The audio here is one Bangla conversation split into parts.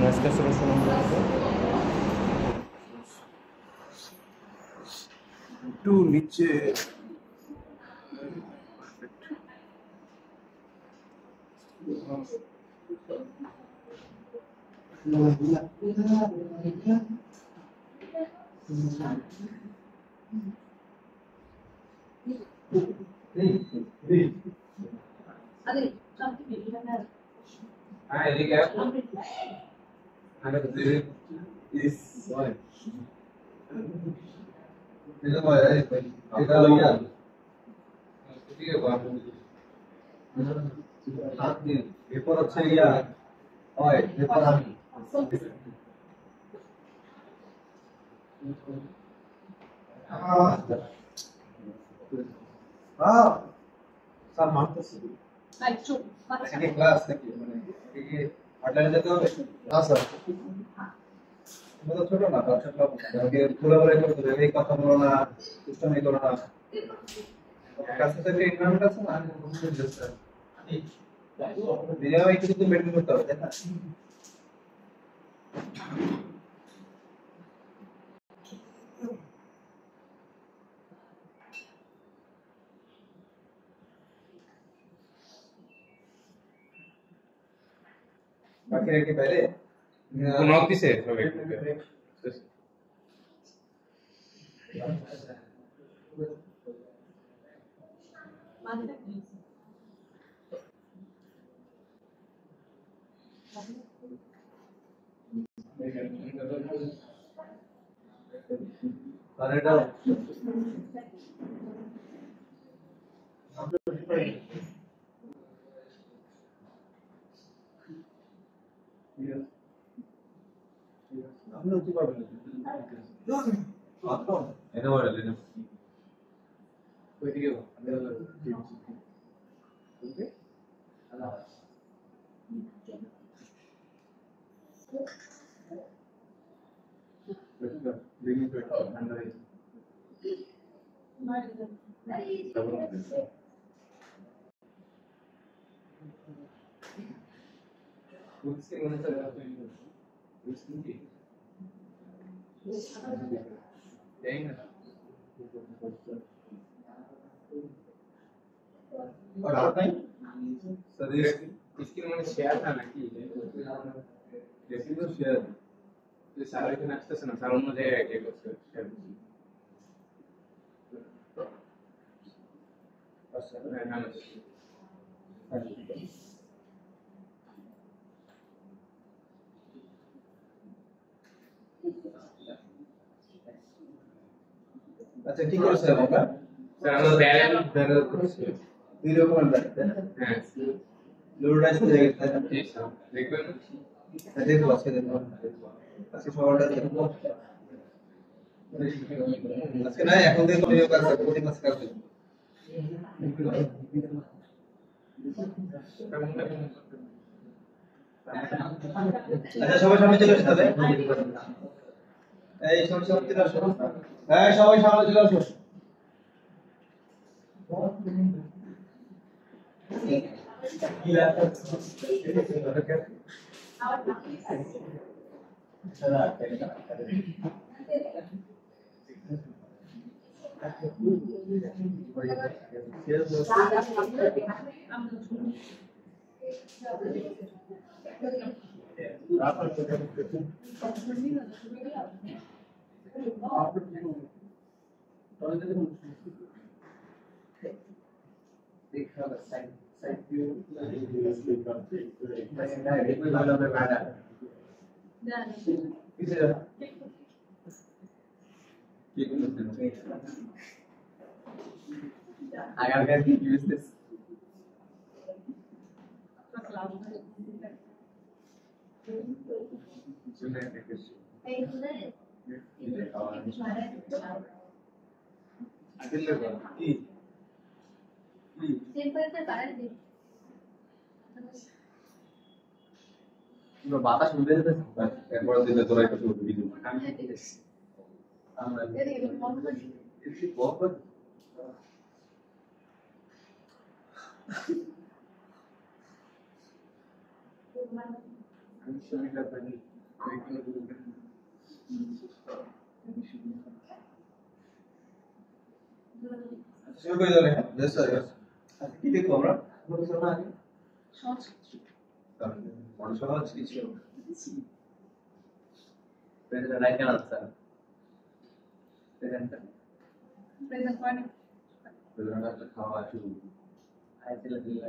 Nós que solucionamos একটু নিচে এরপর হচ্ছে ইয়া হয় এরপর আমি স্যার মানতেছি আজকে ক্লাস নাকি মানে কি অনলাইনে যেতে হবে না স্যার তোমরা ছোট না বাচ্চা সব আমাকে ঘোরাঘুরি করতে হবে এই কথা বলো না দুষ্টামি করো না কাছে থেকে এনভায়রনমেন্ট আছে না আমি বুঝতে স্যার দিনে একটু তো মেনটেন করতে হবে তাই না বাকি রেখে বাইরে কোন দিছে সবাই আর এটা আমরা তো পারবো না এটা বড় লেনে ওইদিকে ওকে और आप नहीं सर इसकी মানে শেয়ার না নাকি जैसे तो शेयर যে স্যার এখানে আসতেছে না স্যার অন্য জায়গায় গিয়ে করছে শেয়ার अच्छा ठीक है सर होगा স্যার আমরা ব্যারেল করছি দুই রকমের ব্যাপার হ্যাঁ লোড আসতে জায়গা জি স্যার দেখবেন দেখো আজকে দেখো আজকে সকালটা দেখো আজকে না এখন দেখো নিয়োগ কাজ কোটি কাজ করবে আচ্ছা সবাই সামনে চলে আসতে হবে এই সব সব চলে আসো হ্যাঁ সবাই সামনে চলে আসো आगे की यूज दिस বাতাস উড়ে যেতে এরপর দিলে তোরা একটু ভিডিও আমরা এসে বহুত শুরু করে দিলে বেশ স্যার কি দেখো আমরা বলছিলাম না আগে সহজ কিছু প্রেজেন্ট রাইট না স্যার প্রেজেন্ট করেন প্রেজেন্ট একটা খাওয়া শুরু আইছিল দিলা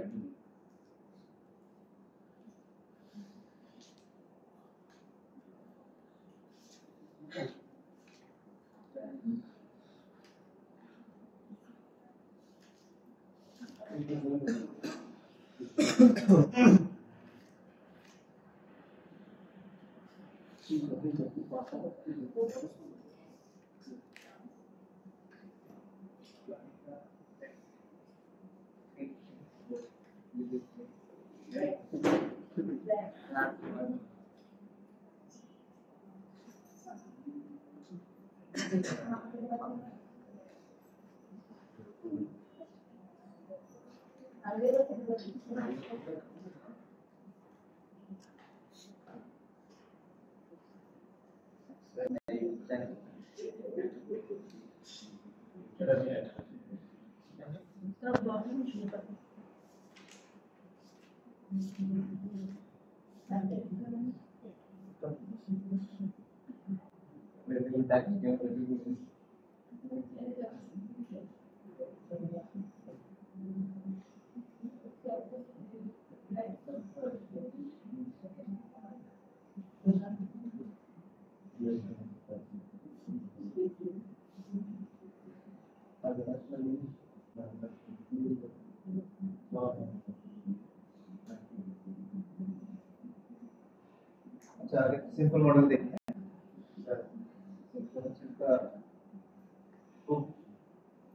अच्छा सिंपल मॉडल देखते हैं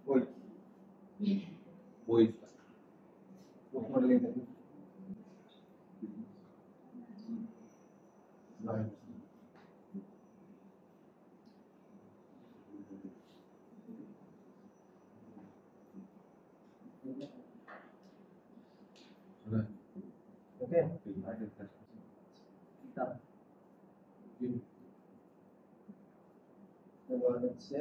वही वही मॉडल देखते हैं ओके এবার হচ্ছে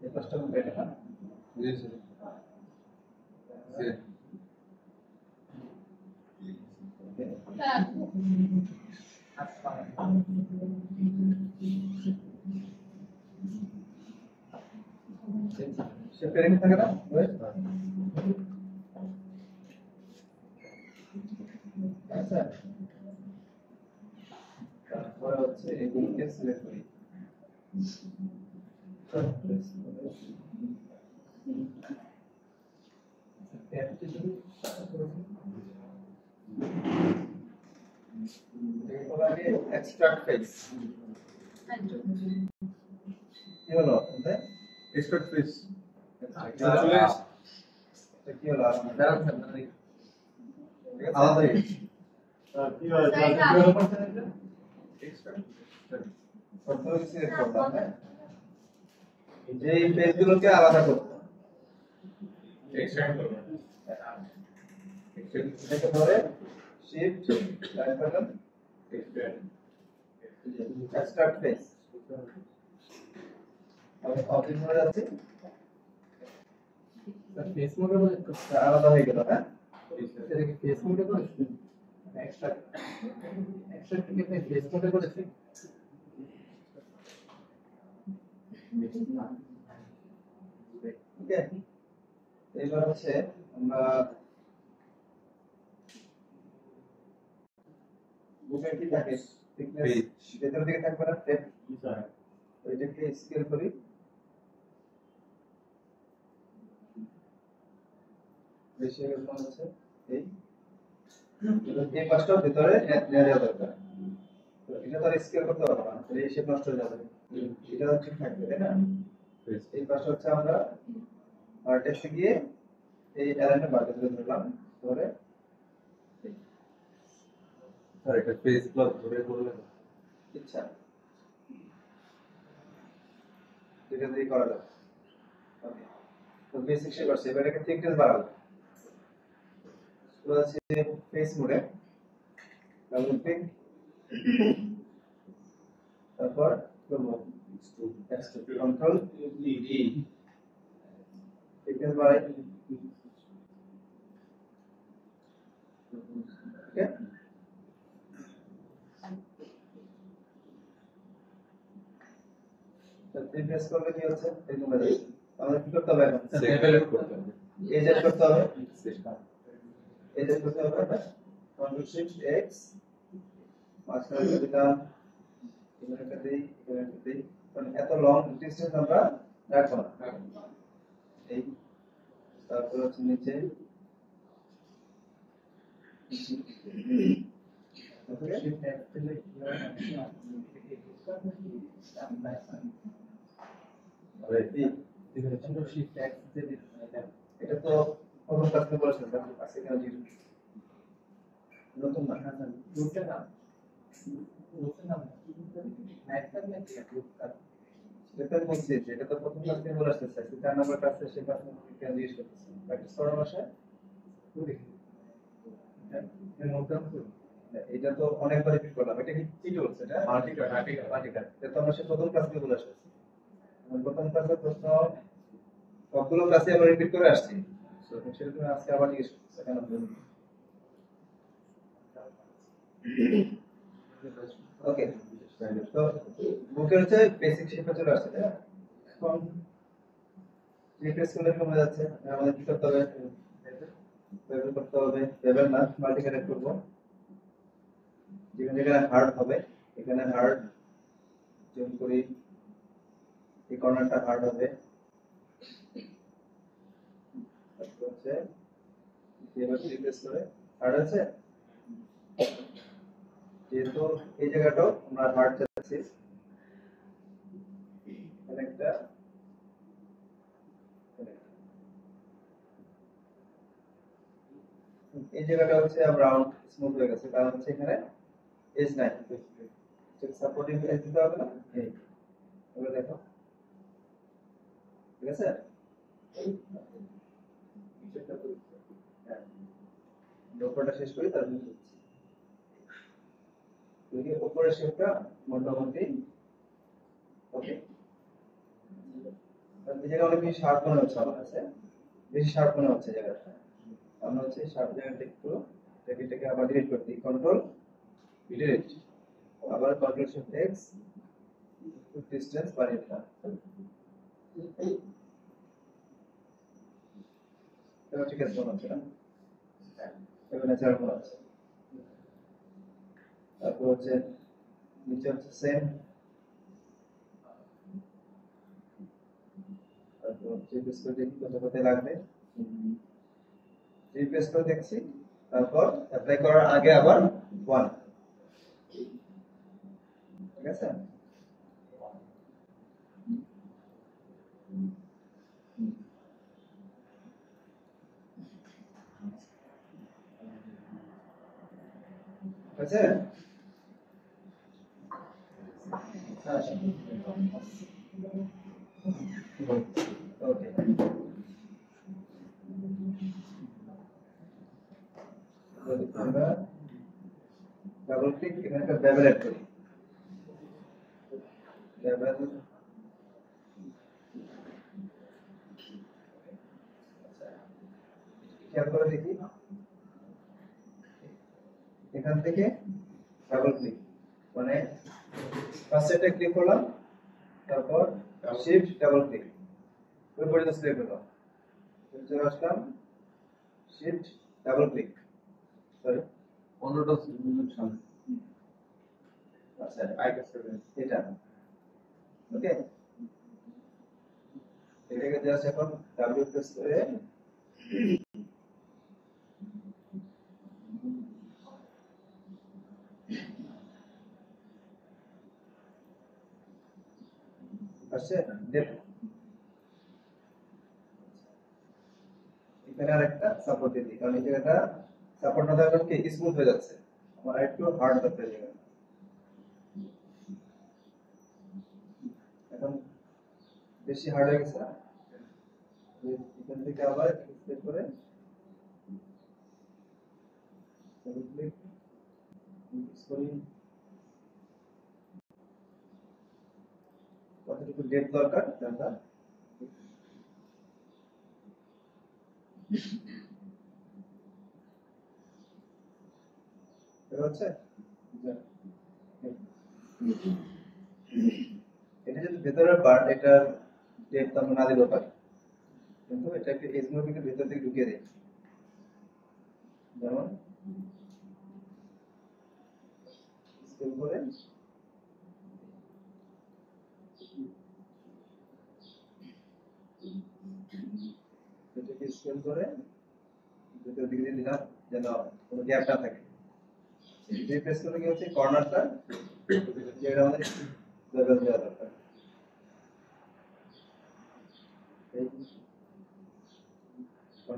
ये कस्टम बेटा है जी सर शेयरिंग থাকে না আচ্ছা তারপর হচ্ছে এগুলোকে সিলেক্ট করি extract face কি হলো এটা এক্সট্রাক্ট ফেস চলে এটা কি হলো দাঁড়ান স্যার আলাদা হয়ে গেছে কি হয় এক্সট্রাক্ট প্রথমে সিলেক্ট করতাম যে এই পেজগুলোকে আলাদা করতাম এক্সট্রাক্ট করব এটাকে ধরে shift type button extract face আমি অপশন মোডে যাচ্ছি স্যার ফেস মোডে বলে আলাদা হয়ে গেল হ্যাঁ এটাকে ফেস মোডে করেছেন এক্সট্রাক্ট এক্সট্রাক্ট থেকে ফেস মোডে করেছেন ওকে এবার হচ্ছে আমরা বুকের কি থাকে থিকনেস ভেতর দিকে থাকবে না টেপ ওইটাকে স্কেল করি বেশি হয়ে মনে হচ্ছে এই এই পাশটা ভিতরে নেওয়া যাওয়া দরকার তো এটা তো স্কেল করতে পারবো না, তাহলে এই শেপ নষ্ট হয়ে যাবে। এটা ঠিক থাকবে, তাই না? এই পাশে হচ্ছে আমরা ভার্টেক্সে গিয়ে এই অ্যালাইনমেন্ট বারকে ধরলাম, ধরে স্যার এটা ফেস প্লাস ধরে করলে ইচ্ছা এটা দিয়ে করা যাবে। ওকে, তো বেসিক শেপ আছে, এবার এটাকে থিকনেস বাড়াবো। তো আছে ফেস মোডে ডাবল ক্লিক, তারপর করবো কন্ট্রোল ই, থিকনেস বাড়াই। ওকে, প্রেস করলে কি হচ্ছে, এরকম হয়ে যাচ্ছে। আমাদের কি করতে হবে এখন? সেপারেট করতে হবে। এজেড করতে হবে, এজেড করতে হবে। কন্ট্রোল শিফট এক্স, মাঝখানে দিলাম, এখানে দেই, এখানে দেই, কারণ এত লং ডিসটেন্স আমরা রাখবো না। এই তারপর হচ্ছে নিচে শিফট এক্স দিলে শিফট এক্স দিলে এটা তো প্রথম ক্লাস থেকে বলেছেন, আজকে কেন নতুন না? গ্রুপটা নাম গ্রুপের নাম একটা নাকি গ্রুপ কাজ এটা বলছি যে এটা তো প্রথম ক্লাস থেকে বলে আসতেছে, 4 নম্বর ক্লাসে সে ক্লাস কেন জিজ্ঞেস করতেছে, প্র্যাকটিস করার ভাষায় এটা তো অনেকবার রিপিট করলাম। এটা কি টুলস? এটা মাল্টিকাট। এটা তো আমরা সে প্রথম ক্লাস থেকে বলে আসতেছি। প্রথম ক্লাসের প্রশ্ন সবগুলো ক্লাসে আমরা রিপিট করে আসছি, সো সেটা তুমি আজকে আবার জিজ্ঞেস করছো কেন? ওকে, তো বুকের হচ্ছে বেসিক শেপে চলে আসছে, তাই না? এখন রিপ্লেস করলে কমে যাচ্ছে, আমাদের কি করতে হবে? বেবেল করতে হবে। বেবেল না, মাল্টিকাট করব। যেখানে যেখানে হার্ড হবে এখানে হার্ড জুম করি, এই কর্নারটা হার্ড হবে। তারপর হচ্ছে এবার রিপ্লেস করে হার্ড আছে, যেহেতু এই জায়গাটাও আমরা হার্ড চাচ্ছি, এখানে একটা এই জায়গাটা হচ্ছে রাউন্ড স্মুথ হয়ে গেছে, কারণ হচ্ছে এখানে এজ নাই, সাপোর্টিং এজ দিতে হবে না। এই এবার দেখো, ঠিক আছে? উপরটা শেষ করি, তারপর দেখি উপরের শেপটা মোটামুটি ওকে। এই জায়গা অনেক বেশি শার্প মনে হচ্ছে আমার কাছে, বেশি শার্প মনে হচ্ছে জায়গাটা। আমরা হচ্ছে শার্প জায়গাটা একটু এটাকে আবার ডিলিট করে দিই, কন্ট্রোল ডিলিট, আবার কন্ট্রোল শিফট এক্স, ডিসটেন্স বাড়িয়ে দিলাম। এবার ঠিক আছে মনে হচ্ছে না? এবার ন্যাচারাল মনে হচ্ছে। তারপর হচ্ছে নিচে হচ্ছে সেম, তারপর রিপ্লেস করে দেখি কত কোথায় লাগবে, রিপ্লেস করে দেখছি। তারপর অ্যাপ্লাই করার আগে আবার 1, ঠিক আছে? আছে ওকে। আমরা ডাবল ক্লিক এখানে একটা বেবেল অ্যাড করি, বেবেল খেয়াল করে দেখি, এখান থেকে ডাবল ক্লিক মানে ফার্স্ট সেটে ক্লিক করলাম, তারপর শিফট ডাবল ক্লিক ওই পর্যন্ত সিলেক্ট করলাম, চলে আসলাম শিফট ডাবল ক্লিক, সরি 15টা মিনিট সামনে আচ্ছা এটা ওকে। এটাকে জাস্ট এখন ডাব্লিউ প্রেস করে আসছে ডেপ্থ এখানে আরেকটা সাপোর্ট দিই কারণ এই জায়গাটা সাপোর্ট না থাকলে কি স্মুথ হয়ে যাচ্ছে আমার একটু হার্ড করতে হবে এখন বেশি হার্ড হয়ে গেছে না এখান থেকে আবার স্কেল করে কতটুকু ডেপথ দরকার জানলা হচ্ছে এটা যদি ভেতরের পার্ট এটা ডেপথ আমরা না দিলেও পারি কিন্তু এটা একটু এজগুলোকে ভেতর থেকে ঢুকিয়ে দেয় যেমন স্কেল করে এটাকে স্কেল করে ভেতর দিকে দিয়ে দিলাম যেন কোনো গ্যাপ না থাকে যে প্রেস করলে কি হচ্ছে কর্নারটা যেটা আমাদের লেভেল দেওয়া দরকার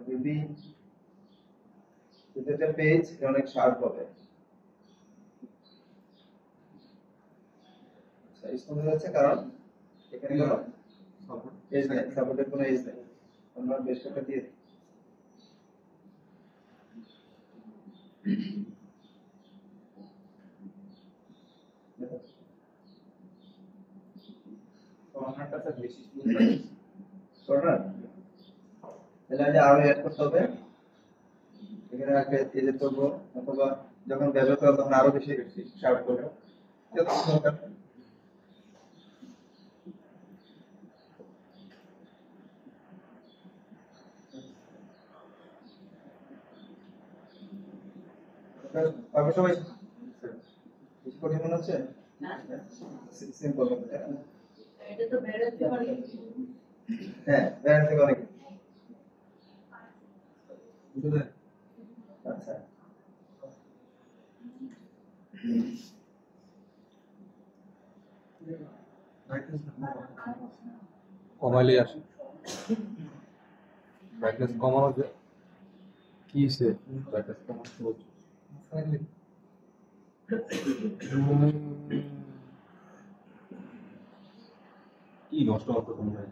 যদি এটা পেজ অনেক শার্প হবে আচ্ছা স্মুথ হয়ে যাচ্ছে কারণ এখানে কোনো এজ নেই সাপোর্টের কোনো এজ নেই আমরা বেশ কয়েকটা দিয়ে দিই কর্নারটা স্যার বেশি স্মুথ কর্নার তাহলে আমি আরো অ্যাড করতে হবে এখানে একটা এজের করবো অথবা যখন ব্যবহার করব তখন আরো বেশি শার্প করবো যত দরকার পাবে সবাই বেশি কঠিন মনে হচ্ছে সিম্পল এটা তো বেরোতে পারি হ্যাঁ ব্যালেন্স থেকে অনেক আচ্ছা কমাইলে আসে ব্রাইটনেস কমানো যায় কি সে ব্রাইটনেস কমানো সহজ কি নষ্ট হতো তোমরা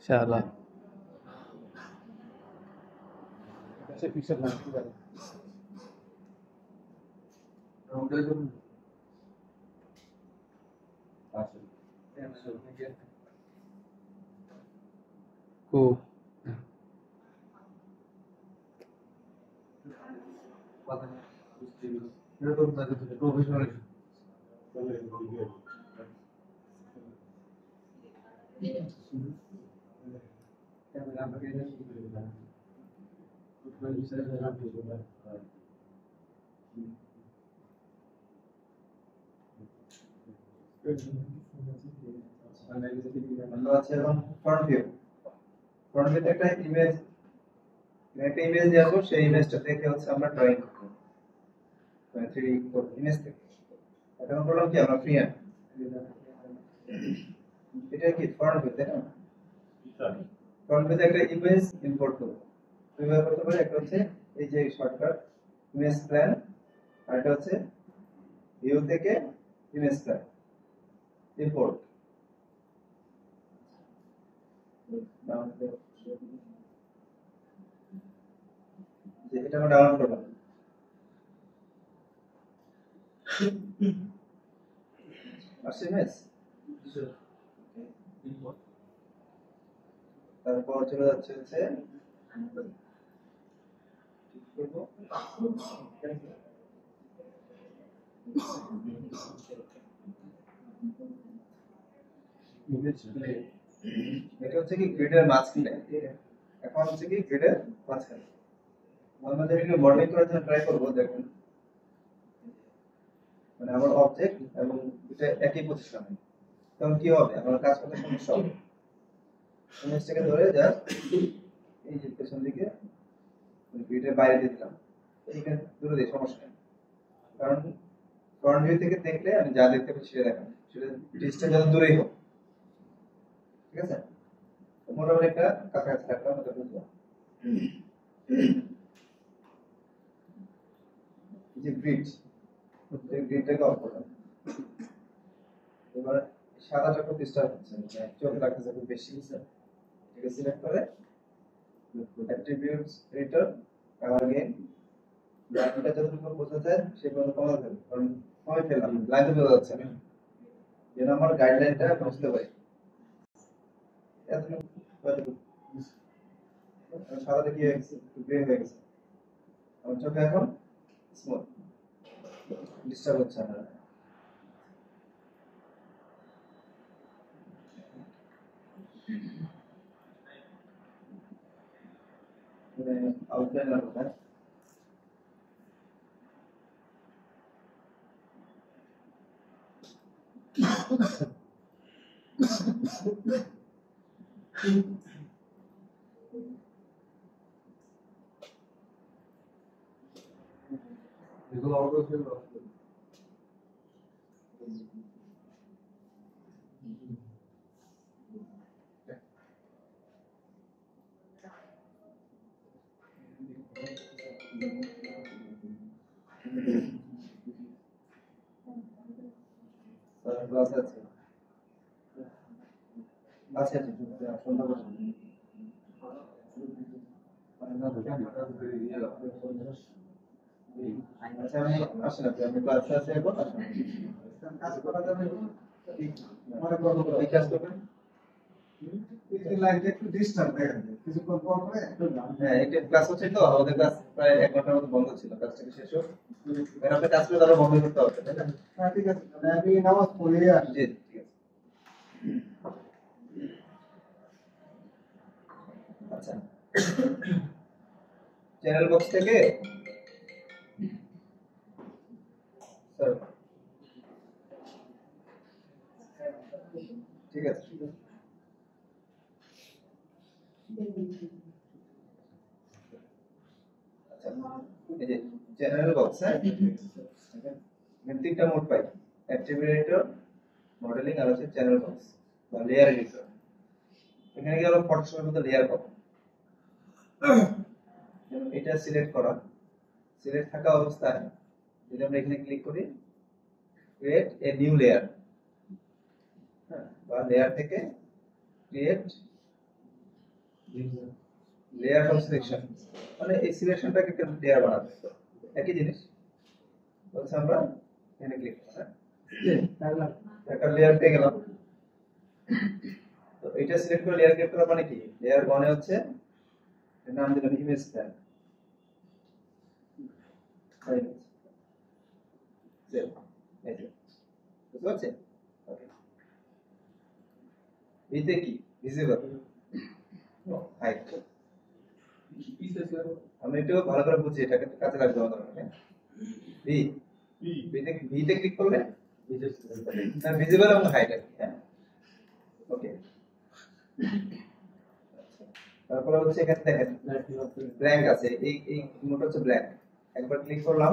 শালা সে পিকচার লাগতে পারে ওটাই তো আচ্ছা কো এটা তো প্রফেশনাল আমরা আছে এখন ফ্রন্ট ভিউতে একটা ইমেজ দিয়ে আসবো সেই ইমেজটা দেখে হচ্ছে আমরা ড্রয়িং করব মানে 3D করব ইমেজ থেকে এখন বললাম কি আমরা ফ্রি হ্যান্ড এটা কি ফ্রন্ট ভিউ তাই না ফ্রন্ট ভিউতে একটা ইমেজ ইম্পোর্ট করব কিভাবে করতে পারি একটা হচ্ছে এই যে শর্টকাট ইমেজ প্ল্যান আর একটা হচ্ছে ভিউ থেকে ইমেজ প্ল্যান ইম্পোর্ট এটা আমরা ডাউনলোড করব আসছে ইমেজ তারপর চলে যাচ্ছে হচ্ছে এটা হচ্ছে কি গ্রিডের মাঝখানে এখন হচ্ছে কি গ্রিডের মাঝখানে আমরা যদি একটু মডেলিং করার জন্য ট্রাই করব দেখুন মানে আমার অবজেক্ট এবং এটা একই পজিশনে তখন কি হবে আমার কাজ করতে সমস্যা হবে ইমেজটাকে ধরে জাস্ট এই যে পেছন দিকে গ্রিডের বাইরে দিয়ে দিলাম এইখানে দূরে দিয়ে সমস্যা নেই কারণ ফ্রন্ট ভিউ থেকে দেখলে আমি যা দেখতে পাচ্ছি সেটা দেখাবো সেটা ডিস্টেন্স যত দূরেই হোক ঠিক আছে মোটামুটি একটা কাছাকাছি থাকলে আমাদের বুঝবো যে গ্রিডটাকে অফ করলাম এবার সাদাটা খুব ডিস্টার্ব হচ্ছে চোখে লাগতেছে খুব বেশি ঠিক আছে সিলেক্ট করে অ্যাট্রিবিউটস রিটার্ন কালার গেইন লাইনটা যতটুকু বোঝা যায় সেই পর্যন্ত কমা যাবে কারণ কমে ফেললাম লাইন তো বোঝা যাচ্ছে না যেন আমার গাইডলাইনটা বুঝতে পারি এতটুকু সাদাটা কি হয়ে গেছে গ্রে হয়ে গেছে আমার চোখে এখন স্মুথ ডিস্টার্ব হচ্ছে না আউটলাইন লাগবে না এগুলো অবশ্যই ক্লাস আছে আচ্ছা সন্ধ্যা পর্যন্ত আচ্ছা আমি আসেন আমি ক্লাসে আছি এখন কাজ করা যাবে মনে করব এই কাজ করবেন এই লাইনটা একটু ডিস্টার্ব দেখেন কিছুক্ষণ পর পরে হ্যাঁ এটা ক্লাস হচ্ছে তো আমাদের ক্লাস প্রায় 1 ঘন্টার মতো বন্ধ ছিল কাজটা শেষ হোক এর আপনি কাজ করে তাহলে বন্ধ করতে হবে তাই না হ্যাঁ ঠিক আছে আমি নামাজ পড়ে আসছি জি ঠিক আছে আচ্ছা চ্যানেল বক্স থেকে স্যার ঠিক আছে আচ্ছা এই যে চ্যানেল বক্স তিনটা মোড পাই অ্যাট্রিবিউটর মডেলিং আর হচ্ছে চ্যানেল বক্স বা লেয়ার এডিটর এখানে কি হলো ফটোশপের মধ্যে লেয়ার পাবো এটা সিলেক্ট করা সিলেক্ট থাকা অবস্থায় যদি আমরা এখানে ক্লিক করি ক্রিয়েট এ নিউ লেয়ার বা লেয়ার থেকে ক্রিয়েট লেয়ার ফ্রম সিলেকশন মানে এই সিলেকশনটাকে একটা লেয়ার বানাতে একই জিনিস বলছে আমরা এখানে ক্লিক করব একটা লেয়ার পেয়ে গেলাম তো এটা সিলেক্ট করে লেয়ার ক্রিয়েট করা মানে কি লেয়ার 1 এ হচ্ছে এর নাম দিলাম ইমেজ প্যান সেভ এই যে বুঝতে পারছেন ওকে এতে কি ভিজিবল হাইট আমি একটু ভালো করে বুঝি এটাকে কাজে লাগবে আমাদের ভি ভিতে ক্লিক করলে না ভিজিবল এবং হাইট হ্যাঁ ওকে তারপরে হচ্ছে এখানে দেখেন ব্ল্যাঙ্ক আছে এই মোডটা হচ্ছে ব্ল্যাঙ্ক একবার ক্লিক করলাম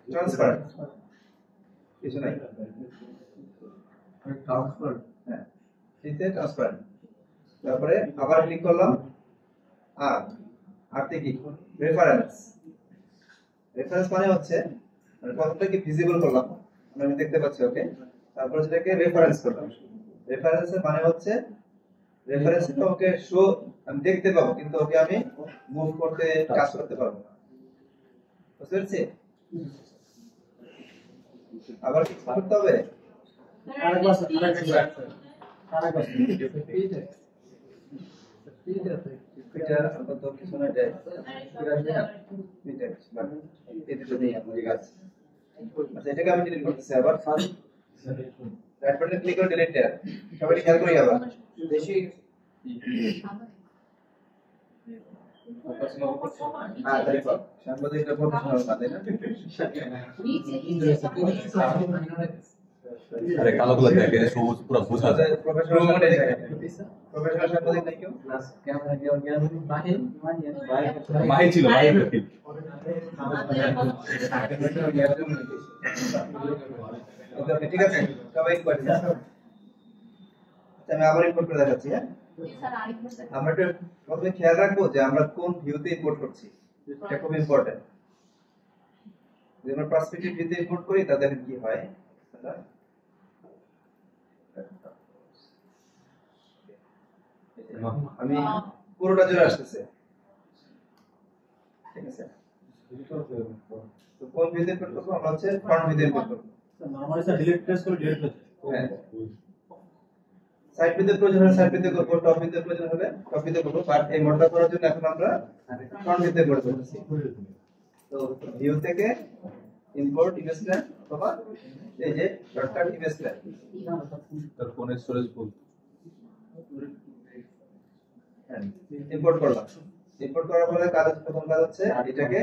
ট্রান্সপারেন্ট কিছু নাই ট্রান্সপারেন্ট হ্যাঁ এতে ট্রান্সপারেন্ট তারপরে আবার ক্লিক করলাম আর কি রেফারেন্স মানে হচ্ছে মানে প্রথমটাকে ভিজিবল করলাম আমি দেখতে পাচ্ছি ওকে তারপর যেটাকে রেফারেন্স করলাম রেফারেন্সের মানে হচ্ছে রেফারেন্সটা ওকে শো আমি দেখতে পাবো কিন্তু ওকে আমি মুভ করতে কাজ করতে পারবো না বুঝতে পেরেছি আবার কি করতে হবে এটা আপাতত কিছু না যায় আচ্ছা এটাকে আমি ডিলিট করতেছি আবার রাইট বাটনে ক্লিক করে ডিলিট দেয়া সবাই খেয়াল করি আবার বেশি সাংবাদিকটা প্রফেশনাল না তাই না আরে কালো গুলো দেখে সবুজ পুরো বোঝা যায় প্রফেশনাল সাংবাদিক নাই কেউ মাহি ছিল মাহি ঠিক আছে সবাই করে আমি আবার ইম্পোর্ট করে দেখাচ্ছি। হ্যাঁ, আমরা একটু প্রথমে খেয়াল রাখবো যে আমরা কোন ভিউতে ইম্পোর্ট করছি, এটা খুব ইম্পর্টেন্ট। যদি আমরা পার্সপেক্টিভ ভিউতে ইম্পোর্ট করি তাহলে কি হয়, আমি পুরোটা জুড়ে আসতেছে, ঠিক আছে। তো কোন ভিউতে ইম্পোর্ট করব, আমরা হচ্ছে ফ্রন্ট ভিউতে ইম্পোর্ট করব। নরমালি স্যার ডিলিট প্রেস করে ডিলিট হচ্ছে। হ্যাঁ, সাইড ভিউতে প্রয়োজন হলে সাইড ভিউতে করব, টপ ভিউতে প্রয়োজন হলে টপ ভিউতে করব, বাট এই মডেলটা করার জন্য এখন আমরা ফ্রন্ট ভিউতে ইম্পোর্ট করতেছি। তো ভিউ থেকে ইম্পোর্ট ইমেজ প্ল্যান অথবা এই যে ডট ইমেজ প্ল্যান, তার ফোনের স্টোরেজ ফুল। ইম্পোর্ট করলাম। ইম্পোর্ট করার পরে প্রথম কাজ হচ্ছে এটাকে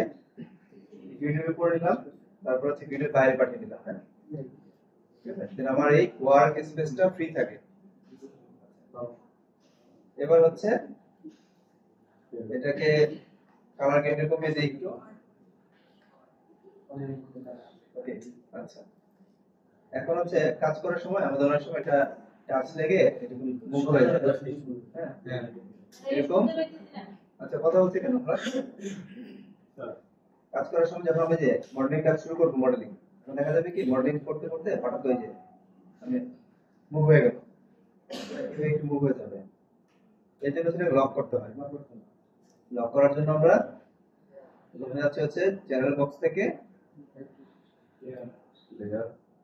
গ্রিডের উপরে নিলাম, তারপর হচ্ছে গ্রিডের বাইরে পাঠিয়ে দিলাম। হ্যাঁ, ঠিক আছে, দেন আমার এই ওয়ার্ক স্পেসটা ফ্রি থাকে। এবার হচ্ছে এটাকে কালার গ্রেডের কমিয়ে দেই একটু। ওকে, আচ্ছা, এখন হচ্ছে কাজ করার সময় আমাদের অনেক সময় এটা টাচ লেগে এটা মুভ হয়ে যায়। হ্যাঁ, এরকম। আচ্ছা, কথা বলছি কেন আমরা কাজ করার সময় যখন আমরা যে মডেলিং কাজ শুরু করব, মডেলিং দেখা যাবে কি মডেলিং করতে করতে হঠাৎ হয়ে যায় মানে মুভ হয়ে গেল, একটু মুভ হয়ে যাবে। এই জন্য সেটা লক করতে হয়। লক করার জন্য আমরা প্রথমে হচ্ছে চ্যানেল বক্স থেকে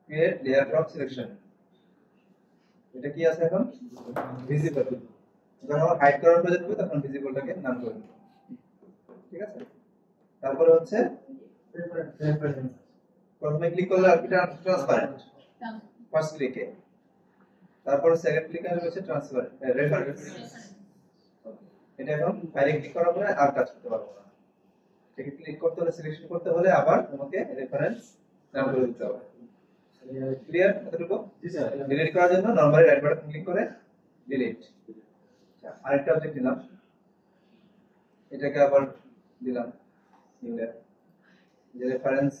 ক্রিয়েট লেয়ার ফ্রম সিলেকশন, এটা কি আছে এখন ভিজিবল। যখন আমরা হাইড করার প্রয়োজন হবে তখন ভিজিবলটাকে নাম করব, ঠিক আছে। তারপরে হচ্ছে প্রথমে ক্লিক করলে এটা ট্রান্সপারেন্ট ফার্স্ট ক্লিকে, তারপর সেকেন্ড ক্লিকে হচ্ছে ট্রান্সপারেন্ট রেফারেন্স। এটা এখন ফাইলে ক্লিক করার পরে আর কাজ করতে পারবো না, এটাকে ক্লিক করতে হলে সিলেকশন করতে হলে আবার তোমাকে রেফারেন্স নাম করে দিতে হবে। ক্লিয়ার এতটুকু? জি স্যার। ডিলিট করার জন্য নরমালি রাইট বাটন ক্লিক করে ডিলিট। আচ্ছা, আরেকটা অবজেক্ট নিলাম, এটাকে আবার দিলাম নিউ লেয়ার, যে রেফারেন্স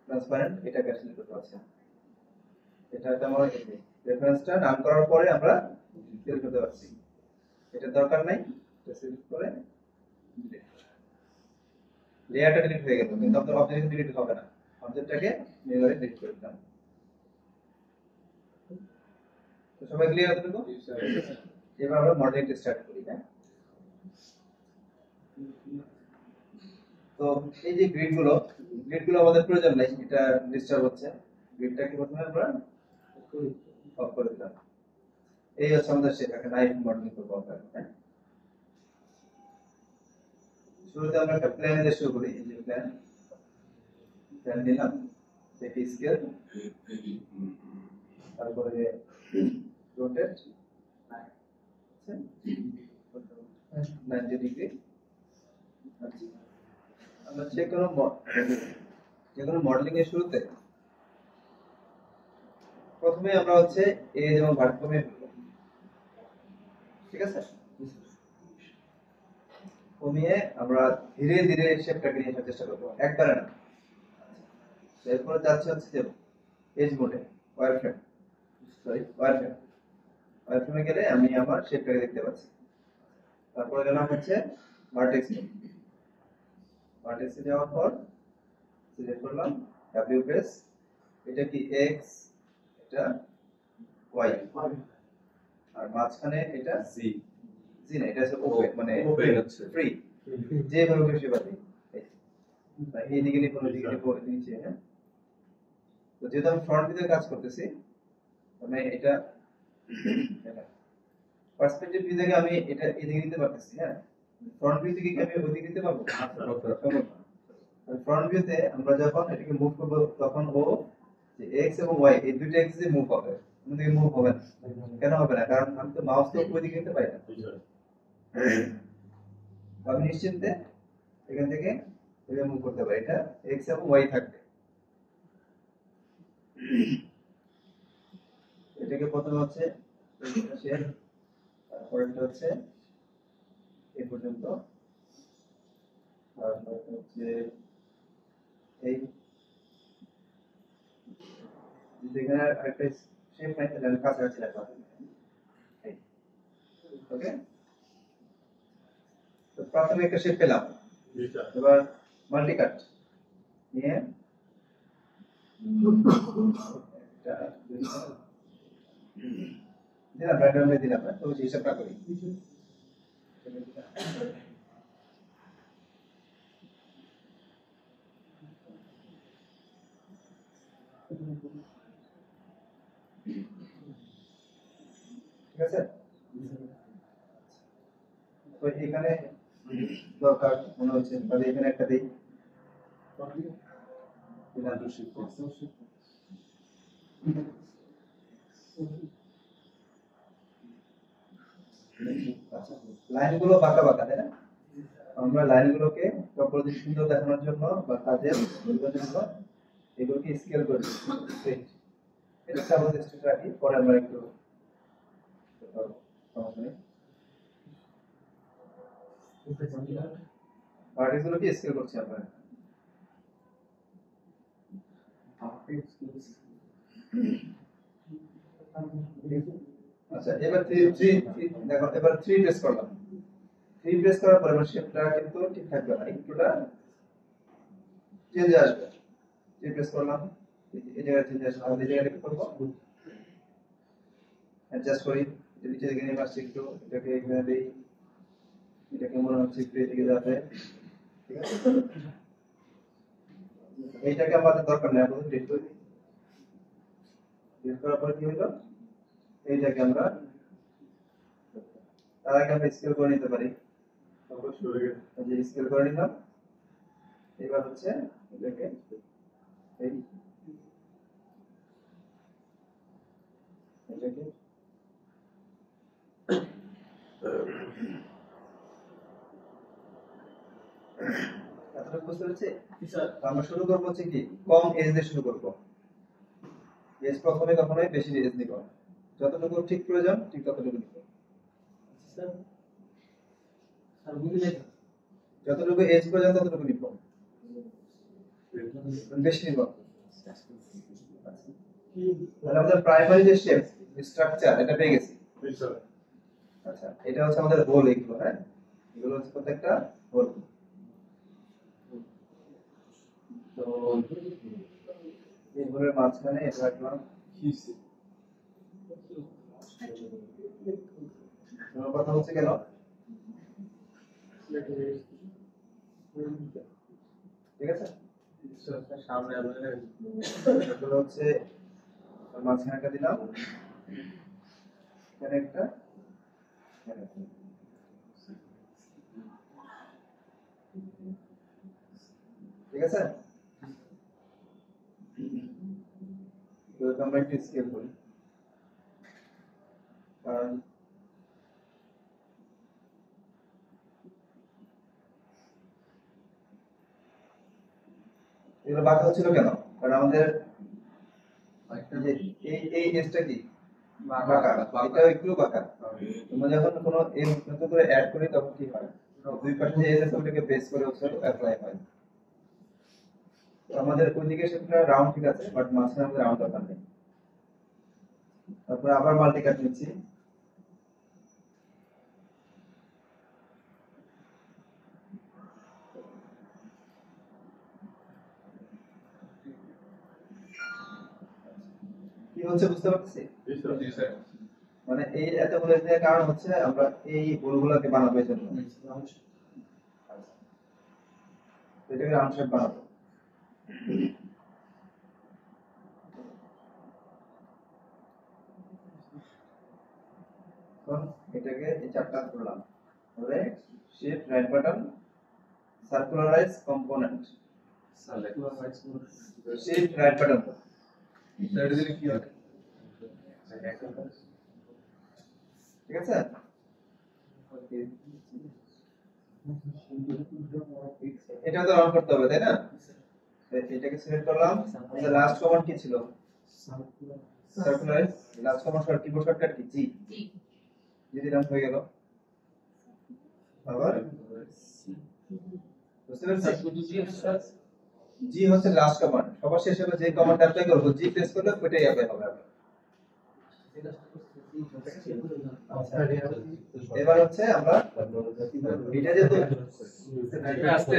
ট্রান্সপারেন্ট, এটাকে সিলেক্ট করতে আছে। এটা আমার রেফারেন্সটা নাম করার পরে আমরা সিলেক্ট করতে পারছি, এটা দরকার নাই, এটা সিলেক্ট করে ডিলিট। লেয়ারটা ডিলিট হয়ে গেল, কিন্তু আপনার অবজেক্ট ডিলিট হবে না, অবজেক্টটাকে মেনুবারে ডিলিট করে দিলাম। তো সবাই ক্লিয়ার আছে তো? এবার আমরা মডেলিংটা স্টার্ট করি। হ্যাঁ, তো এই যে গ্রিডগুলো আমাদের প্রয়োজন নাই, এটা ডিস্টার্ব হচ্ছে। গ্রিডটাকে প্রথমে আমরা অফ করে দিলাম। এই হচ্ছে আমাদের সেটাকে নাইফ মডেলিং করব আমরা। হ্যাঁ, শুরুতে আমরা একটা প্ল্যান দিয়ে শুরু করি। এই যে প্ল্যান নিলাম, সেটি স্কেল, তারপরে রোটেট 90 ডিগ্রি। আমরা যে কোনো মডেলিং এর শুরুতে প্রথমে আমরা হচ্ছে এজ এবং ভার্ট কমিয়ে ফেলবো, ঠিক আছে। কমিয়ে আমরা ধীরে ধীরে শেপটাকে নিয়ে আসার চেষ্টা করবো, একবারে না। এরপরে যাচ্ছে হচ্ছে যে এজ মোডে, ওয়্যারফ্রেমে গেলে আমি আমার শেপটাকে দেখতে পাচ্ছি। তারপরে গেলাম হচ্ছে ভার্টেক্সে যাওয়ার পর সিলেক্ট করলাম ডাব্লিউ প্রেস, এটা কি এক্স, এটা ওয়াই, আর মাঝখানে এটা জি না, এটা হচ্ছে ওপেন, মানে ওপেন হচ্ছে ফ্রি, যেভাবে খুশি পাবে এই দিকে নিয়ে কোনো দিকে নিচে। হ্যাঁ, তো যেহেতু আমি ফ্রন্ট ভিউতে কাজ করতেছি, মানে এটা পার্সপেক্টিভ ভিউ থেকে আমি এটা এদিকে নিতে পারতেছি। হ্যাঁ, ফ্রন্ট ভিউ থেকে কি আমি ওদিকে নিতে পারবো? ফ্রন্ট ভিউতে আমরা যখন এটাকে মুভ করব তখন ও যে এক্স এবং ওয়াই এই দুইটা এক্সিসে মুভ হবে, অন্যদিকে মুভ হবে না। কেন হবে না? কারণ আমি তো মাউস তো ওইদিকে নিতে পারি না। আমি নিশ্চিন্তে এখান থেকে এভাবে মুভ করতে পারি, এটা এক্স এবং ওয়াই থাকবে। এটাকে প্রথমে হচ্ছে শেপ, তারপরেটা হচ্ছে এই পর্যন্ত, তারপর হচ্ছে এই যেখানে একটা শেপ নাই তাহলে কাছাকাছি রাখলাম। ওকে, তো প্রথমে একটা শেপ পেলাম, এবার মাল্টিকাট নিয়ে দিলাম, র্যান্ডমলি দিলাম না, তো হিসাবটা করি। ঠিক আছে, তো এখানে দরকার মনে হচ্ছে, তাহলে এখানে একটা দিই। লাইনগুলো বাঁকা বাঁকা, তাই না? আমরা লাইনগুলোকে প্রকৃতি সুন্দর দেখানোর জন্য বা কাজের জন্য এগুলোকে স্কেল করে দিই। এটা সাপোজ স্টেট রাখি, পরে আমরা একটু পার্টিগুলোকে স্কেল করছি আমরা। আচ্ছা, এবার 3 দেখো, এবার 3 প্রেস করলাম। 3 প্রেস করার পরে আমার শেপটা কিন্তু ঠিক থাকবে না, একটুটা চেঞ্জ আসবে। 3 প্রেস করলাম, এই জায়গায় চেঞ্জ আসবে, আমি এই জায়গাটা কি করব, অ্যাডজাস্ট করি, এটা নিচে দিকে নিয়ে আসছি একটু, এটাকে এখানে দেই, এটাকে মনে হচ্ছে একটু এদিকে যাবে। ঠিক আছে, এইটাকে আমাদের দরকার নেই, আমরা ডিলিট করে দিই। ডিলিট করার পরে কি হলো, এইটাকে আমরা তার আগে আমরা স্কেল করে নিতে পারি। যে স্কেল করে নিলাম, এবার হচ্ছে এটাকে এই এটাকে আপনারা বুঝতে পেরেছেন? আমরা শুরু করবো হচ্ছে কি, কম এজ দিয়ে শুরু করবো। এজ প্রথমে কখনোই বেশি এজ নিব না, যতটুকু ঠিক প্রয়োজন ঠিক ততটুকু নিব। যতটুকু এজ প্রয়োজন ততটুকু নিব, বেশি নিব। তাহলে আমাদের প্রাইমারি যে শেপ স্ট্রাকচার এটা পেয়ে গেছি। আচ্ছা, এটা হচ্ছে আমাদের হোল, এগুলো হ্যাঁ, এগুলো হচ্ছে প্রত্যেকটা হোল। তো এই হোলের মাঝখানে এটা রাখলাম। কথা হচ্ছে কেন, ঠিক আছে, সামনে এগুলো হচ্ছে মাঝখানে একটা দিলাম, এখানে একটা, ঠিক আছে। তো আমরা একটু স্কেল করি, কারণ এগুলো বাঁকা হচ্ছিল কেন, কারণ আমাদের এই এজটা কি বাঁকা, এটাও একটু বাঁকা। তোমরা যখন কোনো এজ নতুন করে অ্যাড করি তখন কি হয়, দুই পাশে যে এজ আছে ওটাকে বেস করে হচ্ছে অ্যাপ্লাই হয়। তো আমাদের ওইদিকে সেটা রাউন্ড ঠিক আছে, বাট মাঝখানে আমাদের রাউন্ড দরকার নেই। তারপরে আবার মাল্টিকাট নিচ্ছি, কি হচ্ছে বুঝতে পারছি? মানে এই এতগুলো দেওয়ার কারণ হচ্ছে আমরা এই হোলগুলোকে বানাবো, এই জন্য এটাকে রাউন্ড শেপ বানাবো। এটাকে এই চারটা করলাম, তাহলে shape right button circularize component, shape right button, এটা দিলে কি হবে, ঠিক আছে। এটা তো রাউন্ড করতে হবে, তাই না? এটাকে সিলেক্ট করলাম, আমাদের লাস্ট কমান্ড কি ছিল, circularize, last command short keyboard shortcut key জি, যদি রান হয়ে গেল। আবার বুঝতে পারছেন, জি হচ্ছে লাস্ট কমান্ড, সবার শেষে যে কমান্ড অ্যাপ্লাই করব জি প্রেস করলে ওইটাই অ্যাপ্লাই হবে। এবার হচ্ছে আমরা এটা যেহেতু আস্তে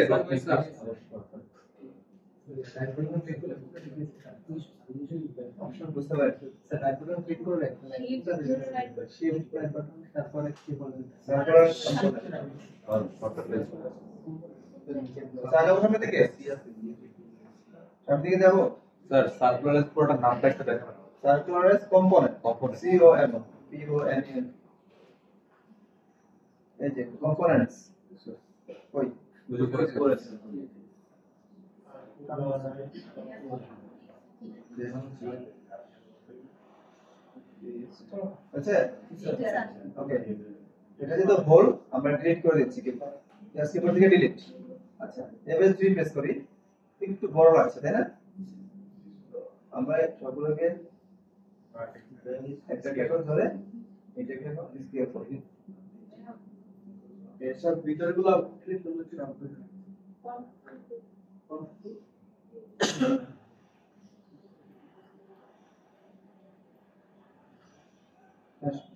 অপশন বুঝতে পারছি স্যার আইকন ক্লিক করে শিফট বাটন তারপরে কি বলেন তাহলে ওখানে থেকে সামনে দিকে যাব স্যার সার্কুলার পুরোটা নামটা একটু দেখান circular component C O M P O N N এই যে কম্পোনেন্টস ওই বুঝে করেছেন আচ্ছা ওকে এটা যেটা হোল আমরা ডিলিট করে দিচ্ছি কি জাস্ট কিবোর্ড থেকে ডিলিট আচ্ছা এবারে 3 প্রেস করি একটু বড় লাগছে তাই না আমরা সবগুলোকে একটা ক্যাটাগরি ধরে এটাকে এখন স্কেল করি এর সব ভিতরগুলো ক্লিক করলে কি হবে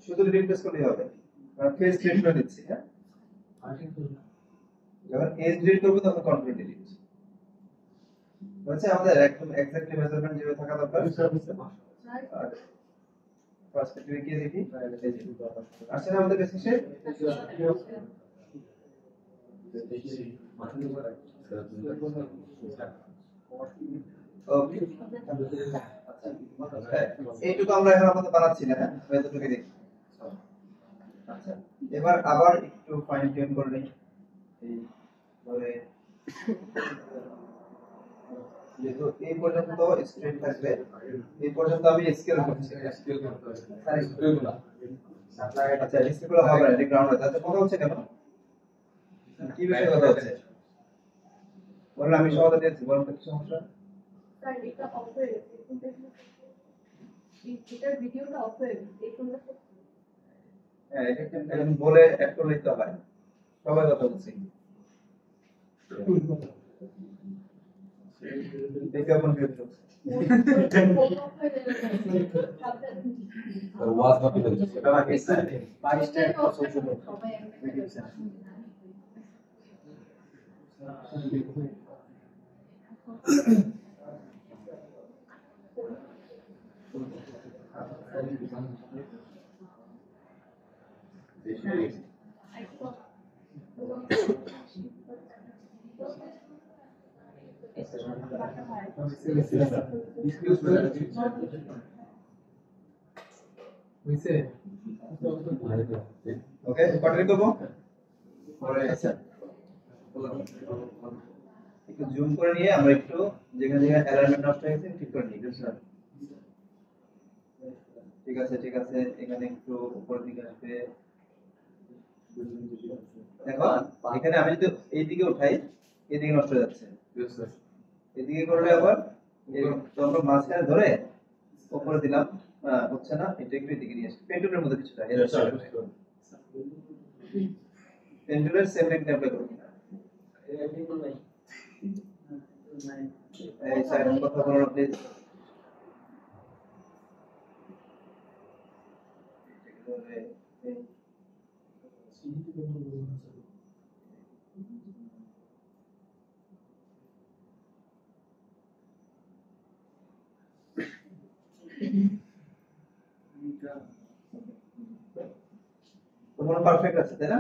শুধু ডিলিট প্রেস করলেই হবে কারণ ফেজ ডিলিট করে দিচ্ছি হ্যাঁ যখন এজ ডিলিট করব তখন কন্ট্রোল ডিলিট হচ্ছে আমাদের একদম এক্স্যাক্টলি মেজারমেন্ট যেভাবে থাকা দরকার আর পার্সপেক্টিভে কি দেখি আসলে আমাদের কাছে সে এইটুকু আমরা এখন আমাদের বানাচ্ছি না এতটুকু দেখি আচ্ছা এবার আবার একটু ফাইন টিউন করে নিই এই ধরে যেহেতু এই পর্যন্ত স্ট্রেট থাকবে এই পর্যন্ত আমি স্কেল করছি স্কেল করতে হবে স্যার স্কেলগুলো আচ্ছা স্কেলগুলো হবে না এটা গ্রাউন্ড আছে আচ্ছা কথা হচ্ছে কেন কি বিষয়ে কথা হচ্ছে বললাম আমি সমাধান দিয়েছি বলুন তো কি সমস্যা স্যার এটা অফ হয়ে গেছে এটার ভিডিওটা অফ হয়ে গেছে এই কোনটা হ্যাঁ এটা এখন বলে অ্যাড করে নিতে হয় সবাই কথা বলছি দেখে কেমন ফিল হচ্ছে স্যার ওয়াজ না পেলে এটা আগে 22টা বুঝছে ওকে কন্টিনিউ করব পরে আচ্ছা একটু জুম করে নিয়ে আমরা একটু যেখানে যেখানে অ্যালাইনমেন্ট নষ্ট হয়ে গেছে ঠিক করে নিই স্যার ঠিক আছে এখানে একটু উপরের দিকে আসবে দেখো এখানে আমি যদি এই দিকে উঠাই এই দিকে নষ্ট হয়ে যাচ্ছে এদিকে করলে আবার এই চন্দ্র মাঝখানে ধরে উপরে দিলাম হচ্ছে না এটা একটু এদিকে নিয়ে আসি পেন্টুলের মধ্যে কিছুটা পেন্টুলের সেম লিঙ্ক অ্যাপ্লাই করব এই সাইড কথা বলুন প্লিজ তোমার পারফেক্ট আছে তাই না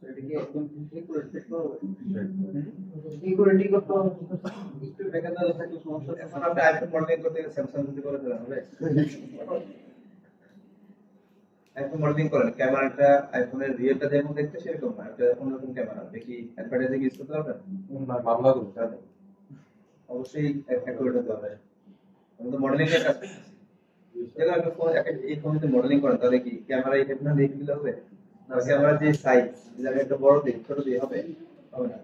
এদিকে একদম ঠিক করে সেট করব ঠিক করে একটু বেকার দাদা থাকলে সমস্যা এখন আপনি আইফোন মডেলিং করতে গেলে স্যামসাং যদি করে দেন হবে আইফোন মডেলিং করেন ক্যামেরাটা আইফোনের রিয়েলটা যেমন দেখতে সেরকম না এটা অন্যরকম ক্যামেরা দেখি অ্যাডভার্টাইজিং ইউজ করতে পারবেন মামলা করুন অবশ্যই অ্যাকুরেট হতে হবে আমাদের মডেলিং এর কাজ যেটা একটা ফোন এই ফোনে মডেলিং করেন তাহলে কি ক্যামেরা এই ক্ষেত্রে দেখে দিলে হবে না ক্যামেরার যে সাইজ যেটা একটা বড় দিক ছোট দিয়ে হবে হবে না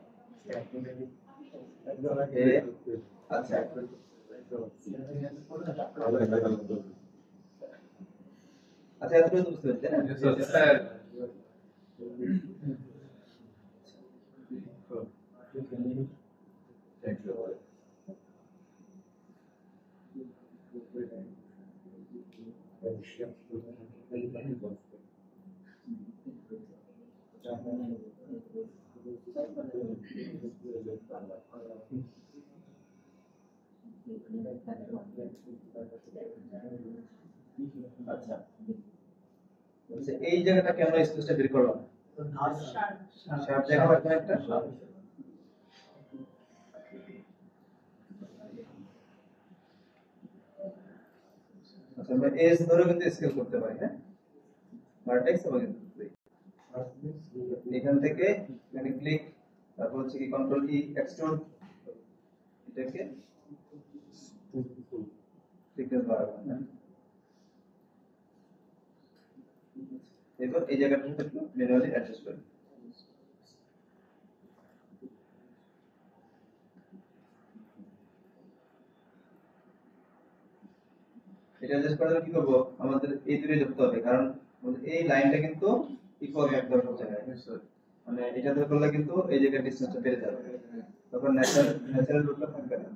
আচ্ছা আচ্ছা এতটুকু বুঝতে পারছি না স্যার আচ্ছা এই জায়গাটা কেন স্পেসটা বের করলাম শার্প জায়গা থাকবে একটা আচ্ছা আমরা এস ধরে কিন্তু স্কেল করতে পারি হ্যাঁ ভার্টেক্স এবং এখান থেকে এখানে ক্লিক তারপর হচ্ছে কি কন্ট্রোল ই এক্সট্রুড এটাকে থিকনেস বাড়াবো হ্যাঁ এবার এই জায়গাটা একটু ম্যানুয়ালি অ্যাডজাস্ট করি এটা অ্যাডজাস্ট করার জন্য কি করব আমাদের এই দূরে যেতে হবে কারণ আমাদের এই লাইনটা কিন্তু ইকুয়াল থাকতে হবে সব জায়গায় মানে এটা ধরে করলে কিন্তু এই জায়গার ডিসটেন্সটা বেড়ে যাবে তখন ন্যাচারাল রুটটা থাকবে না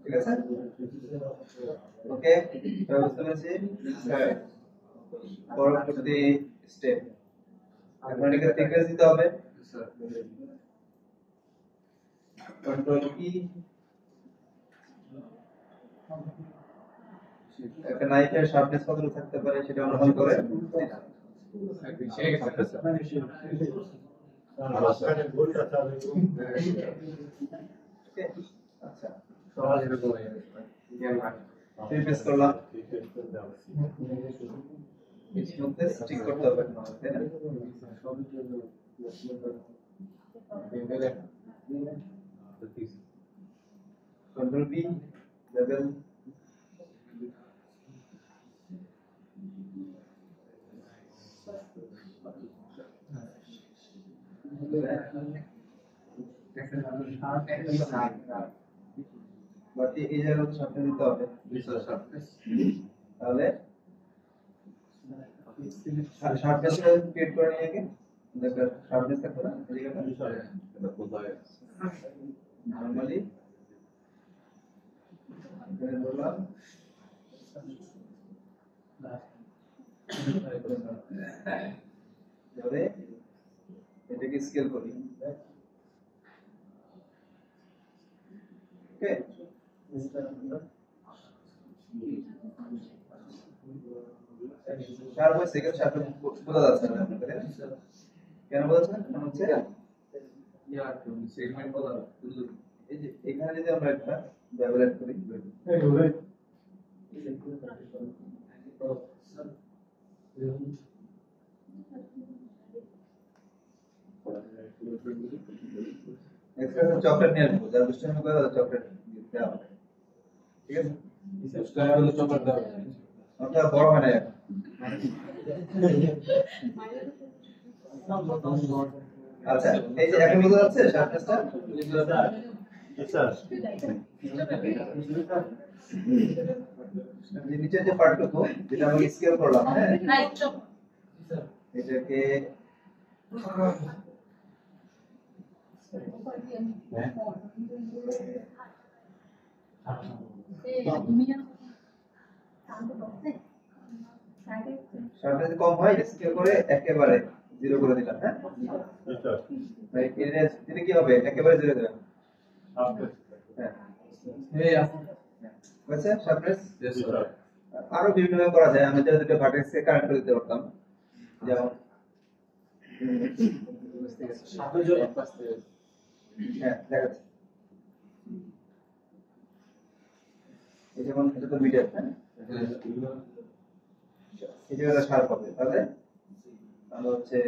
ঠিক আছে ওকে বুঝতে পেরেছি পরবর্তী স্টেপ এখন এটাকে থিকনেস দিতে হবে কন্ট্রোল ই একটা নাইফের শার্পনেস কতটুকু থাকতে পারে সেটা অনুমান করে আচ্ছা সহজ এরকম প্রেস করলাম এর মধ্যে স্টিক করতে হবে তাই না কন্ট্রোল বি লেভেল বাকি এই জায়গাটা সামনে দিতে হবে তাহলে শার্পনেস ক্রিয়েট করে নিয়ে আগে দেখো শার্পনেস থাকবে না এই জায়গাটা এটা কোথায় নরমালি এখানে ধরলাম ধরে এটাকে স্কেল করি ওকে চার বছর সেকেন্ড চারটা বোঝা যাচ্ছে না কেন বোঝা যাচ্ছে না কারণ হচ্ছে সেগমেন্ট করা এই যে এখানে যদি আমরা একটা ব্যবহার করি চকলেট নিয়ে আসবো যার দুষ্টামি করে চকলেট দেওয়া হবে ঠিক আছে চকলেট দাও ওটা বড় হয় না এখন আচ্ছা এই যে এখন বোঝা যাচ্ছে শার্পনেসটা নিচের যে পার্টটুকু যেটা আমরা স্কেল করলাম হ্যাঁ এটাকে শার্পনেস কম হয় স্কেল করে একেবারে জিরো করে দিলাম হ্যাঁ ভাই এটা কি হবে একেবারে জিরো দিলাম হ্যাঁ এই আছে বুঝছেন শার্পনেস আরো বিভিন্ন ভাবে করা যায় আমি যদি দুটো ভার্টেক্সকে কানেক্ট করে দিতে পারতাম যেমন হ্যাঁ দেখাচ্ছি এই যেমন এটা তো মিডিয়াম হ্যাঁ এই জায়গাটা শার্প হবে তাহলে তাহলে হচ্ছে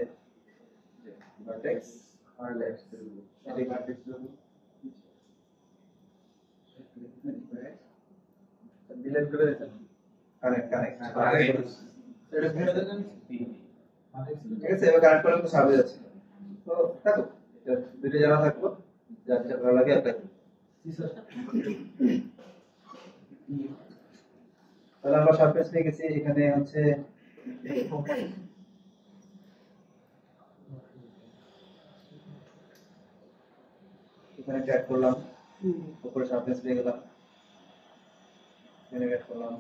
ভার্টেক্স আর লেফট এই ভার্টেক্স ডিলিট করে দিতে কানেক্ট এটা ফেলে দেন ঠিক আছে এবার কানেক্ট করলে তো সার্ভে যাচ্ছে তো থাকো দুটো জানা থাকলো যার যা ভালো লাগে অ্যাপ্লাই তাহলে আমরা সারফেস পেয়ে গেছি এখানে হচ্ছে এখানে অ্যাড করলাম, উপরে শার্পনেস পেয়ে গেলাম, এখানে অ্যাড করলাম,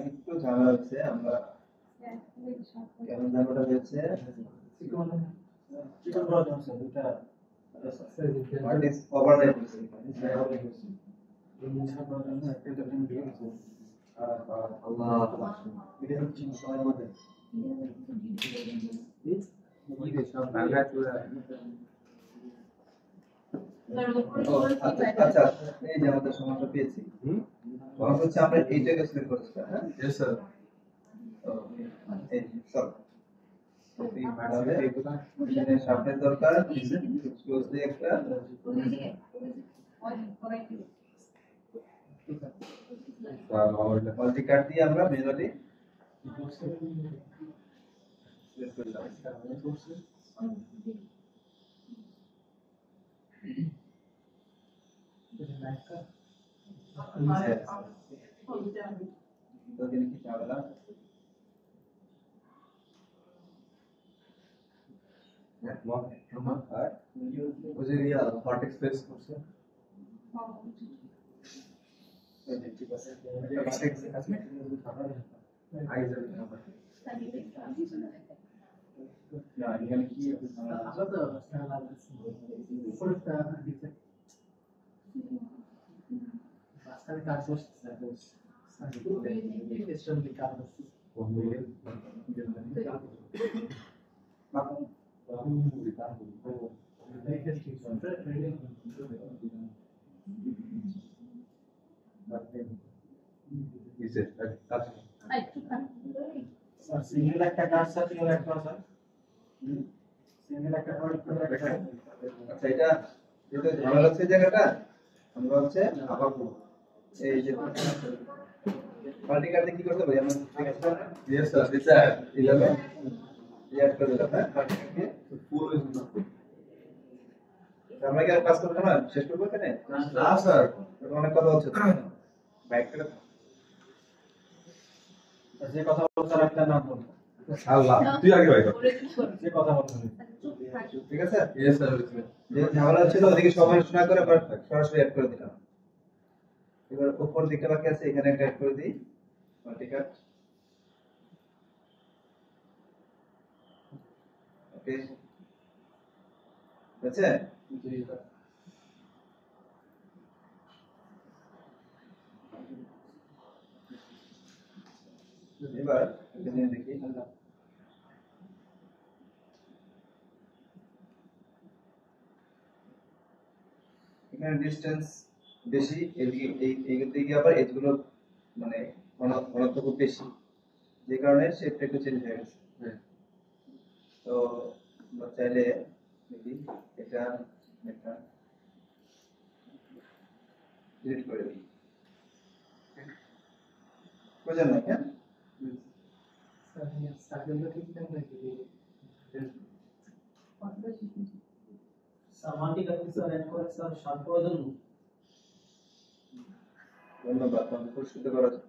একটু ঝামেলা হচ্ছে, আমরা কেন ঝামেলা হয়েছে what is overlay আচ্ছা এই যে আমাদের সমস্যা পেয়েছি সমস্যা হচ্ছে আমরা এইটাকে সিলেক্ট করেছি হ্যাঁ Yes, sir. এই সব এখানে শার্পনেস দরকার ক্লোজলি একটা মাল্টি কাট দিয়ে আমরা ম্যানুয়ালি সিলেক্ট করলাম তো এখানে কি ঝামেলা Hot express করছে ঠিক আছে না এখানে কি আমরা তো উপরটা দিতে মাঝখানে কাজ করছে স্টেশন দিয়ে কাজ করছে সিঙ্গেল একটা কাজ সাথে একটা কথা সিঙ্গেল একটা আচ্ছা এটা যেটা ঝামেলা হচ্ছে জায়গাটা আমরা হচ্ছে আবার এই যে মাল্টি কাটে কি করতে পারি আমরা Yes, sir. It's a এইভাবে অ্যাড করে দিলাম হ্যাঁ মাল্টি কাটে full is not. আমরা কি আর কাজ করব না শেষ করব কেন না স্যার অনেক কথা হচ্ছে বাইক করে যে কথা বলতে একটা নাম বলবো আল্লাহ তুই আগে ভাই যে কথা বলতে ঠিক আছে Yes, sir. যে ঝামেলা ছিল ওদিকে সমালোচনা করে আবার সরাসরি অ্যাড করে দিলাম এবার উপর দিকটা বাকি আছে এখানে অ্যাড করে দিই মাল্টি কাট ওকে আছে এবার এখানে দেখি এখানে ডিসটেন্স বেশি এদিকে এই দিকে আবার এগুলো মানে ঘনত্ব খুব বেশি যে কারণে শেপটা একটু চেঞ্জ হয়ে গেছে তো আমরা চাইলে দেখি এটা এটা ডিলিট করে দিই বুঝলেন না কেন সামান্তিক অফিসার এড করে স্যার শার্প করার জন্য ধন্যবাদ আমাকে পুরস্কৃত করার জন্য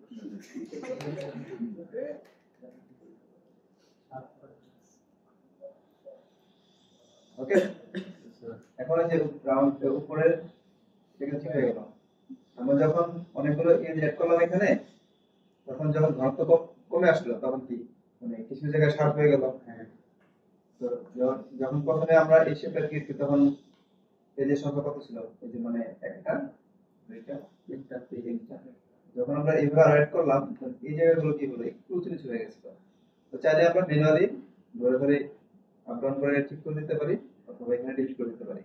ওকে এখন এই যে রাউন্ড উপরের থেকে ঠিক হয়ে গেল আমরা যখন অনেকগুলো এজ অ্যাড করলাম এখানে তখন যখন ঘনত্ব কমে আসলো তখন কি মানে কিছু জায়গায় শার্প হয়ে গেল তো যখন প্রথমে আমরা এই শেপটা ক্রিয়েট করি তখন এজের সংখ্যা কত ছিল এই যে মানে একটা দুইটা তিনটা তিনটা যখন আমরা এইভাবে অ্যাড করলাম এই জায়গাগুলো কি হলো একটু উঁচু নিচু হয়ে গেছিল তো চাইলে আমরা ম্যানুয়ালি ধরে ধরে আপ ডাউন করে ঠিক করে দিতে পারি অথবা এখানে ডিলিট করে দিতে পারি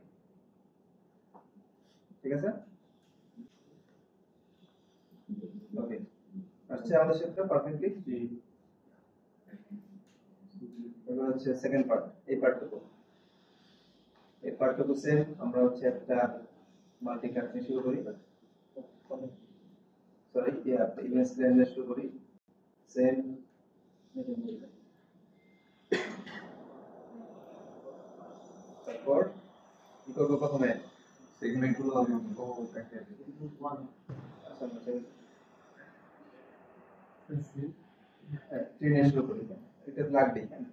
ঠিক আছে ওকে আসছে আমাদের শেপটা পারফেক্টলি এবার হচ্ছে সেকেন্ড পার্ট এই পার্টটুকু সেম আমরা হচ্ছে একটা মাল্টি কাট দিয়ে শুরু করি সরি ইমেজ প্লেন দিয়ে শুরু করি সেম তারপর কি করবো প্রথমে সেগমেন্ট গুলো আমি আচ্ছা 3 নিয়ে শুরু করি, এটা লাগবেই। হ্যাঁ,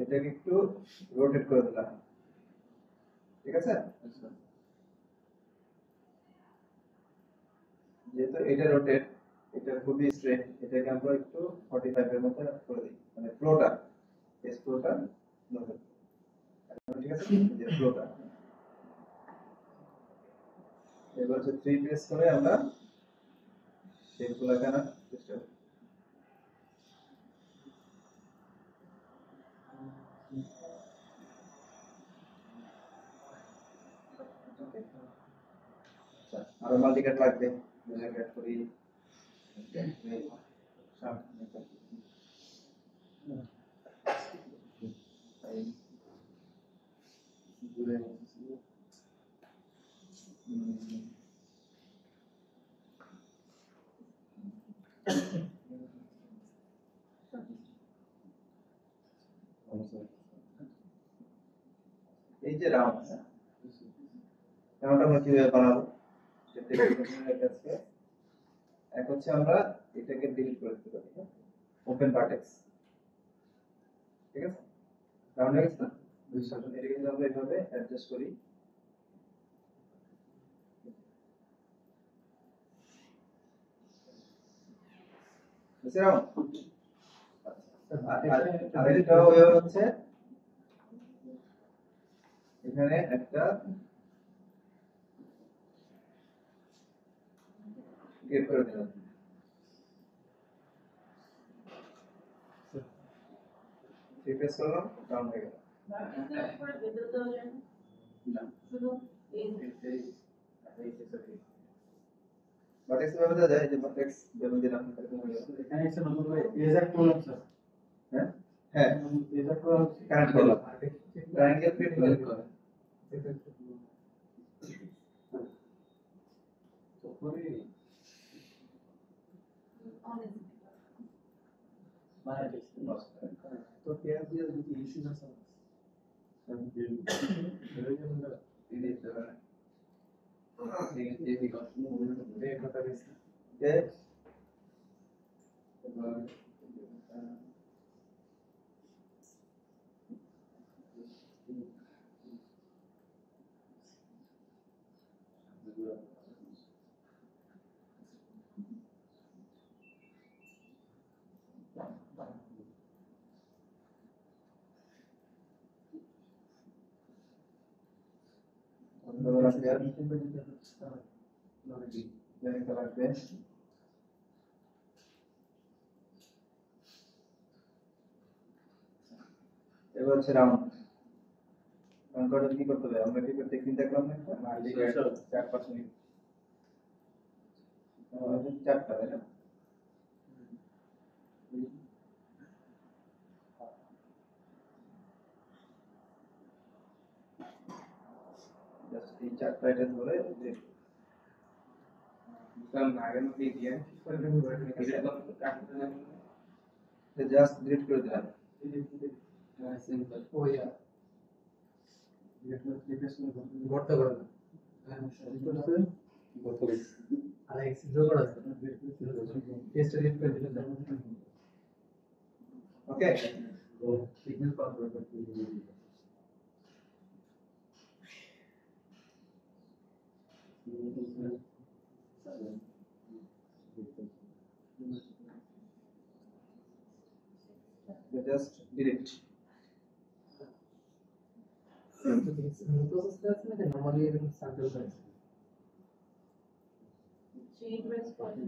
এটাকে একটু রোটেট করে দিলাম, ঠিক আছে? যেহেতু এটা রোটেট, এটা খুবই স্ট্রেট, এটাকে আমরা একটু 45 এর মতো করে দিই, মানে ফ্লোটা, এস ফ্লোটা, ঠিক আছে? যে ফ্লোটা এবার হচ্ছে 3 প্রেস করে আমরা শেপগুলো আঁকানোর চেষ্টা করি। আরো মাল্টিকাট লাগবে, কাট করি। এই যে রাউন্ড, রাউন্ড আমরা কিভাবে বানাবো এক হচ্ছে আমরা এটাকে ডিলিট করে দিতে পারি, ওপেন ভার্টেক্স, ঠিক আছে? রাউন্ড হয়ে গেছে না? এটা কিন্তু আমরা এইভাবে অ্যাডজাস্ট করি, বুঝছে রাউন্ড? আর এটা হচ্ছে এখানে একটা গেট করে দিলাম, রিপ্লেস করলাম, ডাউন হয়ে গেল। ভার্টেক্স ভাবে দেওয়া যায়, যে ভার্টেক্স যেমন দিলাম এখানে একটা নতুন করে এজার প্রবলেম স্যার। হ্যাঁ হ্যাঁ, এজার প্রবলেম কানেক্ট করলাম, ট্রায়াঙ্গেল ফিট করে দিলাম। তো পেয়ার দিয়ে যদি ইস্যু না স্যার এবার হচ্ছে রাউন্ড, রাউন্ড করার কি করতে হবে? আমরা কি টেকনিক দেখলাম না, একটা 4-5 মিনিট, 4টা, তাই না? জাস্ট এই 4টা এটা ধরে জাস্ট ডিলিট করে দিলাম। ও ইয়া ভর্তা করে না আর এক্স ড্র করা আছে টেস্ট রিড করে দিলে ওকে, সিগন্যাল পাস করে জাস্ট ডিলিট। প্রসেসটা আছে না নরমালি এরকম সার্কেল করে Change response.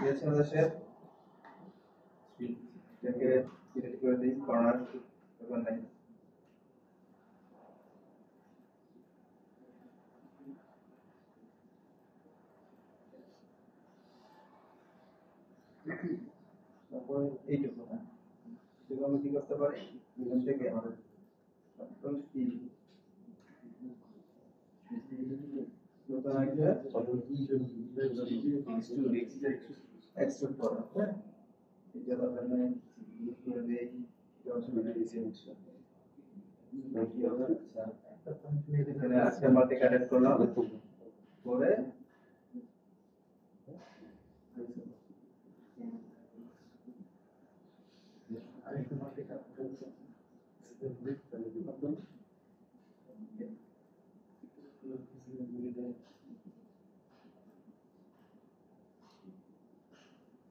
আছে আমাদের শেপ এটাকে সিলেক্ট করে দিই কর্নার এবার নাই তারপর এইটুকু না এটুকু আমি কি করতে পারি এখান থেকে কন্ট্রোল কি এক্সট্রুড করা হ্যাঁ এটা তো আমরা করে দেই এখানে আজকে মাল্টি কানেক্ট করলাম করে আরেকটু মাল্টি কানেক্ট করতে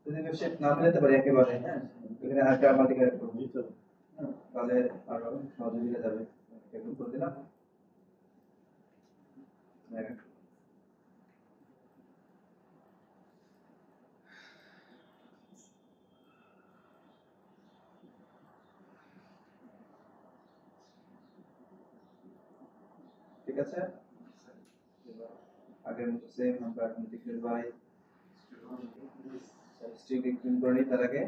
যদি শেপ নাম নিতে পারি একেবারে হ্যাঁ এখানে আরেকটা মাল্টি কানেক্ট করব তাহলে আরো সহজে মিলে যাবে একটু করে দিলাম ঠিক আছে আগের মতো সেম আমরা এখন ডিক্লেয়ার বাই স্ট্রিং ডিক্লেয়ার করে নিই তার আগে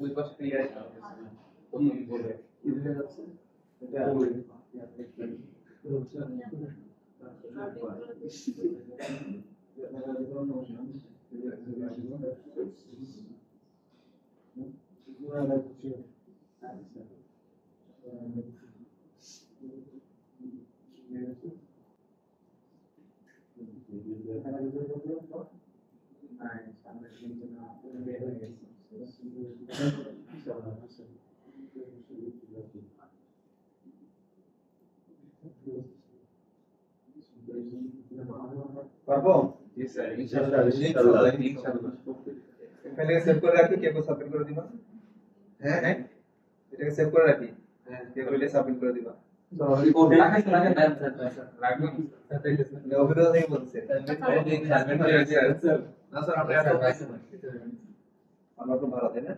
ওই পাশে ক্লিয়ার প্রথম বলে ইজিলি যাচ্ছে এটা পারবো জি স্যার ইনশাআল্লাহ এখানে সেভ করে রাখি কেউ সাবমিট করে দিবা হ্যাঁ এটাকে সেভ করে রাখি হ্যাঁ কেউ এটা সাবমিট করে দিবা অভিজ্ঞতা থেকে বলছে আমরা তো ভালো তাই না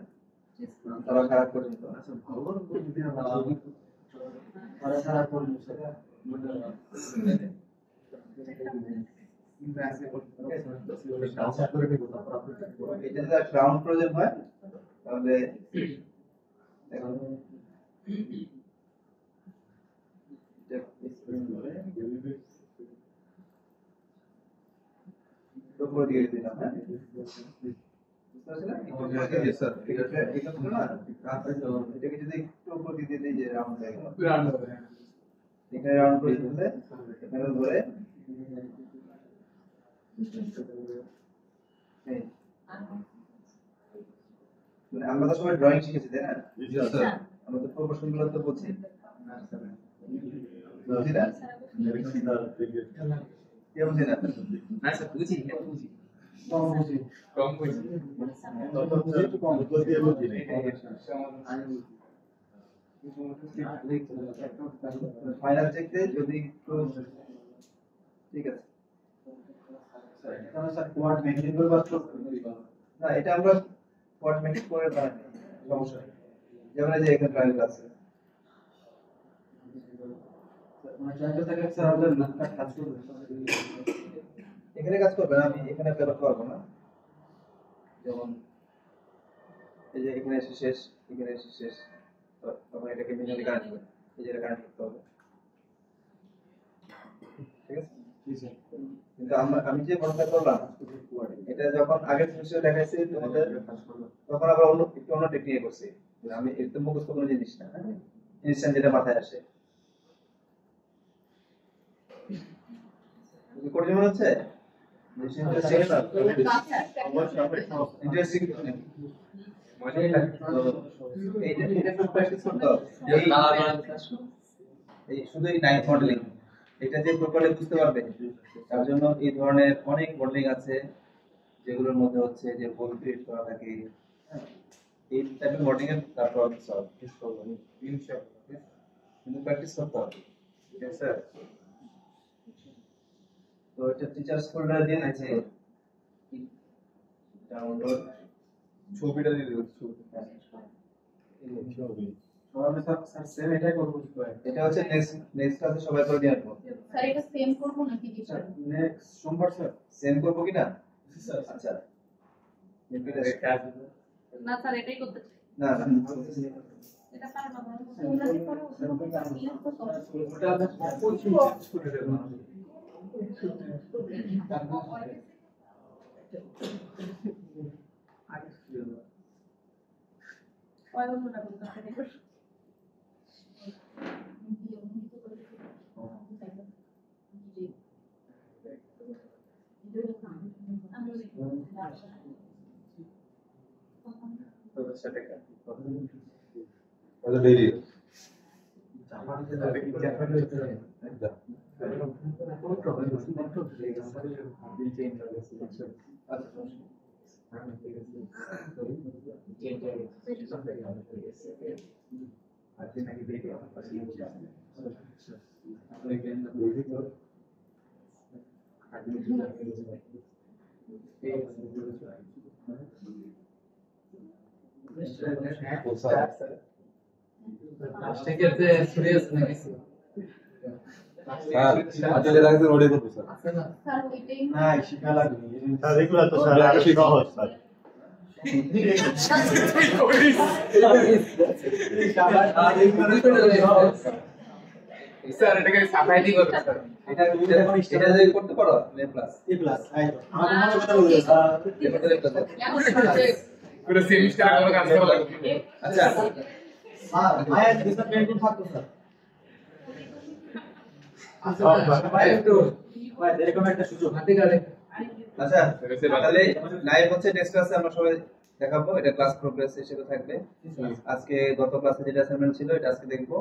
তারা খারাপ পর্যন্ত এটা যদি গ্রাউন্ড প্রয়োজন হয় তাহলে দিয়ে দিলাম হ্যাঁ এটাকে যদি একটু উপর দিয়ে দিই যে রাউন্ড হয়ে গেল এখানে রাউন্ড করে দিলে এখানে ধরে আমরা তো সবাই ড্রয়িং শিখেছি তাই না আমরা তো প্রপোর্শন গুলো তো বুঝি বুঝি না কে বুঝি না না স্যার বুঝি কম বুঝি ফাইনাল চেকতে যদি একটু ঠিক আছে না এটা আমরা কোয়াড মেনটেন করে বানাই সমস্যা নেই যেমন এই যে এখানে ট্রায়াঙ্গেল আছে এখানে কাজ করবে না আমি এখানে ব্যবহার করবো না যেমন এই যে এখানে এসে শেষ এখানে এসে শেষ তখন এটাকে ম্যানুয়ালি কানেক্ট করবে এই যে এটা কানেক্ট করতে হবে ঠিক আছে কিন্তু আমি যে মডেলটা করলাম এটা যখন আগের সেমিস্টারে দেখাইছি তোমাদের তখন আবার অন্য টেকনিকে করছি আমি একদম মুখস্থ কোনো জিনিস না, ইনস্ট্যান্ট যেটা মাথায় আসে। কঠিন মনে হচ্ছে? ইন্টারেস্টিং প্র্যাকটিস করতে হবে। এই শুধু এই নাইফ মডেলিং এটা যে প্রপারলি বুঝতে পারবে, তার জন্য এই ধরনের অনেক মডেলিং আছে যেগুলোর মধ্যে হচ্ছে যে বোল ক্রিয়েট করা থাকে, এই টাইপের মডেলিং এর তারপর সলভ কিন্তু প্র্যাকটিস করতে হবে। ঠিক আছে স্যার? তো এটা টিচার্স ফোল্ডার দিয়ে আছে, ডাউনলোড ছবিটা দিয়ে দিও। সবাই স্যার সেম এটাই করব। এটা হচ্ছে নেক্সট ক্লাসে সবাই করে দিয়ে আসবো। স্যার এটা সেম করব নাকি টিচার? নেক্সট সোমবার স্যার সেম করব কি না? স্যার আচ্ছা না স্যার এটাই করতে চাই। না না এটা পারব না, তোমরা কি করো? ওটা আমরা কম্পোজ করে দেব। অয়নটা করতে হবে। তো সেটা কি আচ্ছা ডেইলি সেক্ষেত্রে সিরিয়াস নাকি হ্যাঁ আজকে যেটা আছে ওটাই করব স্যার। আছে না স্যার ওইটাই না শিখা লাগবে। স্যার এগুলো তো স্যার আরো সহজ স্যার। স্যার এটাকে সাফাই দি করতে স্যার এটা যদি করতে পারো এ প্লাস এ প্লাস আমাদের মনে কথা বলতে স্যার। পুরো সেমিস্টার কোনো কাজ করা লাগবে। আচ্ছা স্যার আয়াত দিশা পেন্টিং থাকতো স্যার। একটু ভাই এরকম একটা সুযোগ। হাতে গাড়ি আচ্ছা তাহলে লাইভ হচ্ছে নেক্সট ক্লাসে আমরা সবাই দেখাবো, এটা ক্লাস প্রোগ্রেস হিসেবে থাকবে। আজকে গত ক্লাসে যেটা অ্যাসাইনমেন্ট ছিল এটা আজকে দেখবো,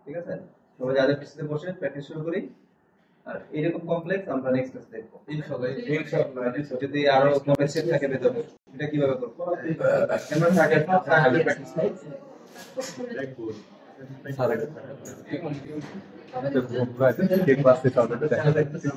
ঠিক আছে? সবাই যাদের পিছনে বসে প্র্যাকটিস শুরু করি, আর এরকম কমপ্লেক্স আমরা নেক্সট ক্লাসে দেখবো ইনশাআল্লাহ। যদি আরো কমপ্লেক্স থাকে ভেতরে এটা কিভাবে করবো আমরা থাকে প্র্যাকটিস করব। স্যার এটা ঠিক আছে। ঠিক আছে, ক্লাসে চলবে দেখা যাচ্ছে।